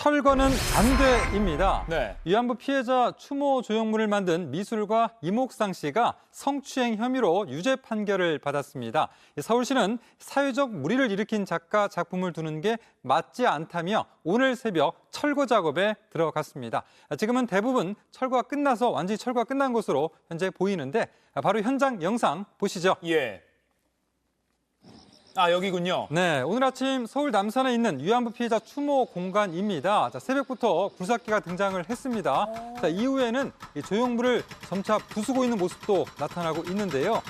철거는 안 돼입니다. 네. 위안부 피해자 추모 조형물을 만든 미술가 이목상 씨가 성추행 혐의로 유죄 판결을 받았습니다. 서울시는 사회적 물의를 일으킨 작가 작품을 두는 게 맞지 않다며 오늘 새벽 철거 작업에 들어갔습니다. 지금은 대부분 철거가 끝나서 완전히 철거가 끝난 것으로 현재 보이는데 바로 현장 영상 보시죠. 예. 아, 여기군요. 네, 오늘 아침 서울 남산에 있는 위안부 피해자 추모 공간입니다. 새벽부터 굴삭기가 등장을 했습니다. 이후에는 이 조형물을 점차 부수고 있는 모습도 나타나고 있는데요.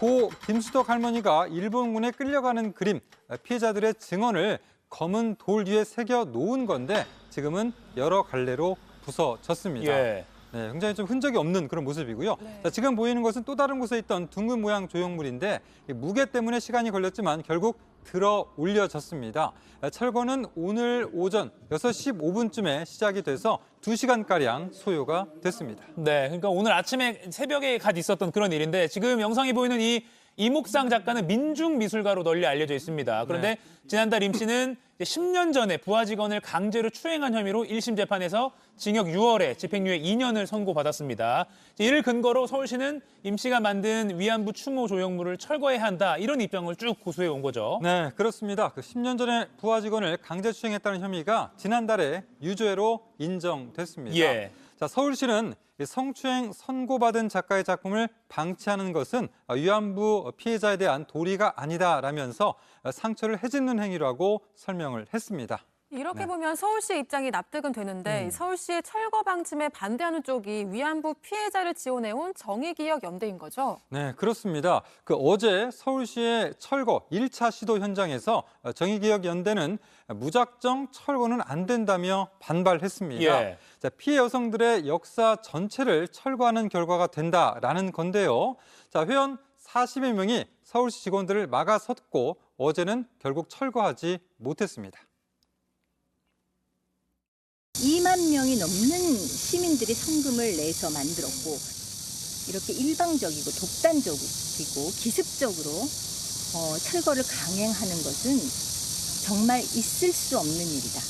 고 김수덕 할머니가 일본군에 끌려가는 그림, 피해자들의 증언을 검은 돌 위에 새겨 놓은 건데 지금은 여러 갈래로 부서졌습니다. 예. 네, 굉장히 좀 흔적이 없는 그런 모습이고요. 자, 지금 보이는 것은 또 다른 곳에 있던 둥근 모양 조형물인데 이 무게 때문에 시간이 걸렸지만 결국 들어 올려졌습니다. 철거는 오늘 오전 6시 15분쯤에 시작이 돼서 2시간가량 소요가 됐습니다. 네, 그러니까 오늘 아침에 새벽에 갓 있었던 그런 일인데 지금 영상이 보이는 이 이목상 작가는 민중미술가로 널리 알려져 있습니다. 그런데 지난달 임 씨는 10년 전에 부하 직원을 강제로 추행한 혐의로 1심 재판에서 징역 6월에 집행유예 2년을 선고받았습니다. 이를 근거로 서울시는 임 씨가 만든 위안부 추모 조형물을 철거해야 한다 이런 입장을 쭉 고수해 온 거죠. 네, 그렇습니다. 10년 전에 부하 직원을 강제 추행했다는 혐의가 지난달에 유죄로 인정됐습니다. 예. 자, 서울시는 성추행 선고받은 작가의 작품을 방치하는 것은 위안부 피해자에 대한 도리가 아니다라면서 상처를 해짓는 행위라고 설명을 했습니다. 이렇게 보면 서울시의 입장이 납득은 되는데 서울시의 철거 방침에 반대하는 쪽이 위안부 피해자를 지원해온 정의기억연대인 거죠? 네, 그렇습니다. 어제 서울시의 철거 1차 시도 현장에서 정의기억연대는 무작정 철거는 안 된다며 반발했습니다. 예. 자, 피해 여성들의 역사 전체를 철거하는 결과가 된다라는 건데요. 자, 회원 40여 명이 서울시 직원들을 막아섰고 어제는 결국 철거하지 못했습니다. 2만 명이 넘는 시민들이 성금을 내서 만들었고 이렇게 일방적이고 독단적이고 기습적으로 철거를 강행하는 것은 정말 있을 수 없는 일이다.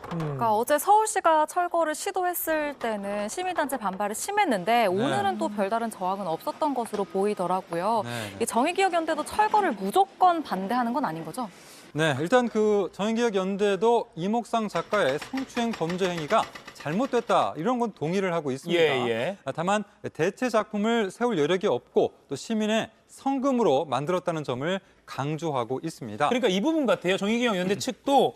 그러니까 어제 서울시가 철거를 시도했을 때는 시민단체 반발이 심했는데 오늘은 또 별다른 저항은 없었던 것으로 보이더라고요. 이 정의기억연대도 철거를 무조건 반대하는 건 아닌 거죠? 네, 일단 정의기억연대도 이목상 작가의 성추행 범죄 행위가 잘못됐다 이런 건 동의를 하고 있습니다. 예. 다만 대체 작품을 세울 여력이 없고 또 시민의 성금으로 만들었다는 점을 강조하고 있습니다. 그러니까 이 부분 같아요. 정의기억연대 측도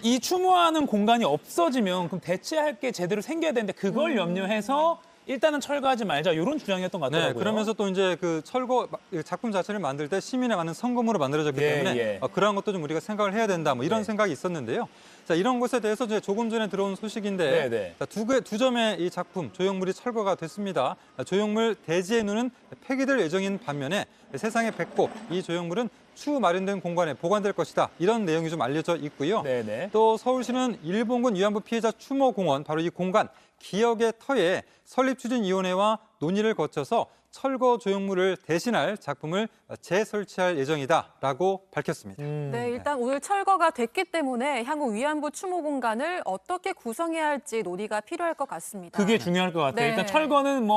이 추모하는 공간이 없어지면 그럼 대체할 게 제대로 생겨야 되는데 그걸 염려해서 일단은 철거하지 말자 이런 주장이었던 것 같더라고요. 네, 그러면서 또 이제 철거 작품 자체를 만들 때 시민에 맞는 성금으로 만들어졌기 때문에 그러한 것도 좀 우리가 생각을 해야 된다 뭐 이런 생각이 있었는데요. 자, 이런 것에 대해서 이제 조금 전에 들어온 소식인데 자, 두 점의 이 작품 조형물이 철거가 됐습니다. 조형물 대지의 눈은 폐기될 예정인 반면에 세상의 배꼽 이 조형물은 추후 마련된 공간에 보관될 것이다. 이런 내용이 좀 알려져 있고요. 또 서울시는 일본군 위안부 피해자 추모공원 바로 이 공간 기억의 터에 설립추진위원회와 논의를 거쳐서 철거 조형물을 대신할 작품을 재설치할 예정이다라고 밝혔습니다. 네, 일단 오늘 철거가 됐기 때문에 향후 위안부 추모 공간을 어떻게 구성해야 할지 논의가 필요할 것 같습니다. 그게 중요할 것 같아요. 네. 일단 철거는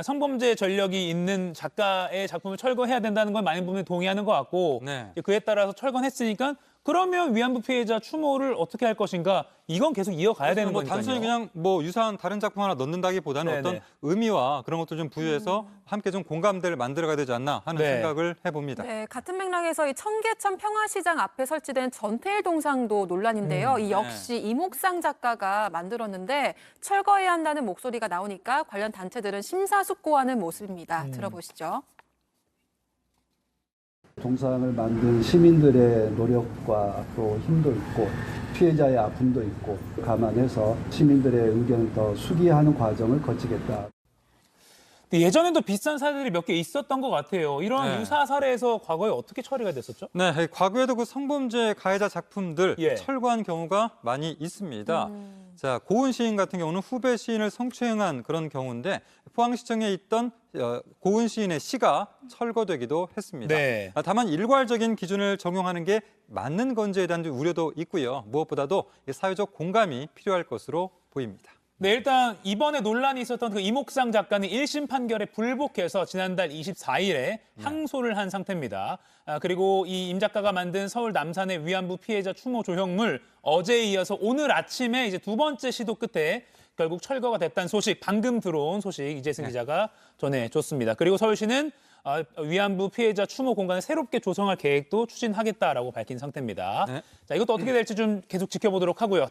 성범죄 전력이 있는 작가의 작품을 철거해야 된다는 건 많은 부분에 동의하는 것 같고 그에 따라서 철거했으니까 그러면 위안부 피해자 추모를 어떻게 할 것인가 이건 계속 이어가야 되는 거니까요. 단순히 그냥 유사한 다른 작품 하나 넣는다기보다는 어떤 의미와 그런 것도 좀 부여해서 함께 좀 공감대를 만들어가야 되지 않나 하는 생각을 해봅니다. 네, 같은 맥락에서 이 청계천 평화시장 앞에 설치된 전태일 동상도 논란인데요. 이 역시 이목상 작가가 만들었는데 철거해야 한다는 목소리가 나오니까 관련 단체들은 심사숙고하는 모습입니다. 들어보시죠. 동상을 만든 시민들의 노력과 또 힘도 있고 피해자의 아픔도 있고 감안해서 시민들의 의견을 더 수기하는 과정을 거치겠다. 예전에도 비슷한 사례들이 몇 개 있었던 것 같아요. 이런 유사 사례에서 과거에 어떻게 처리가 됐었죠? 네, 과거에도 성범죄 가해자 작품들 철거한 경우가 많이 있습니다. 자, 고은 시인 같은 경우는 후배 시인을 성추행한 그런 경우인데 포항시청에 있던 고은 시인의 시가 철거되기도 했습니다. 네. 다만 일괄적인 기준을 적용하는 게 맞는 건지에 대한 우려도 있고요. 무엇보다도 사회적 공감이 필요할 것으로 보입니다. 네, 일단 이번에 논란이 있었던 그 이목상 작가는 1심 판결에 불복해서 지난달 24일에 항소를 한 상태입니다. 그리고 이 임 작가가 만든 서울 남산의 위안부 피해자 추모 조형물 어제에 이어서 오늘 아침에 이제 두 번째 시도 끝에 결국 철거가 됐다는 소식, 방금 들어온 소식 이재승 기자가 전해줬습니다. 그리고 서울시는 위안부 피해자 추모 공간을 새롭게 조성할 계획도 추진하겠다라고 밝힌 상태입니다. 네. 자, 이것도 어떻게 될지 좀 계속 지켜보도록 하고요.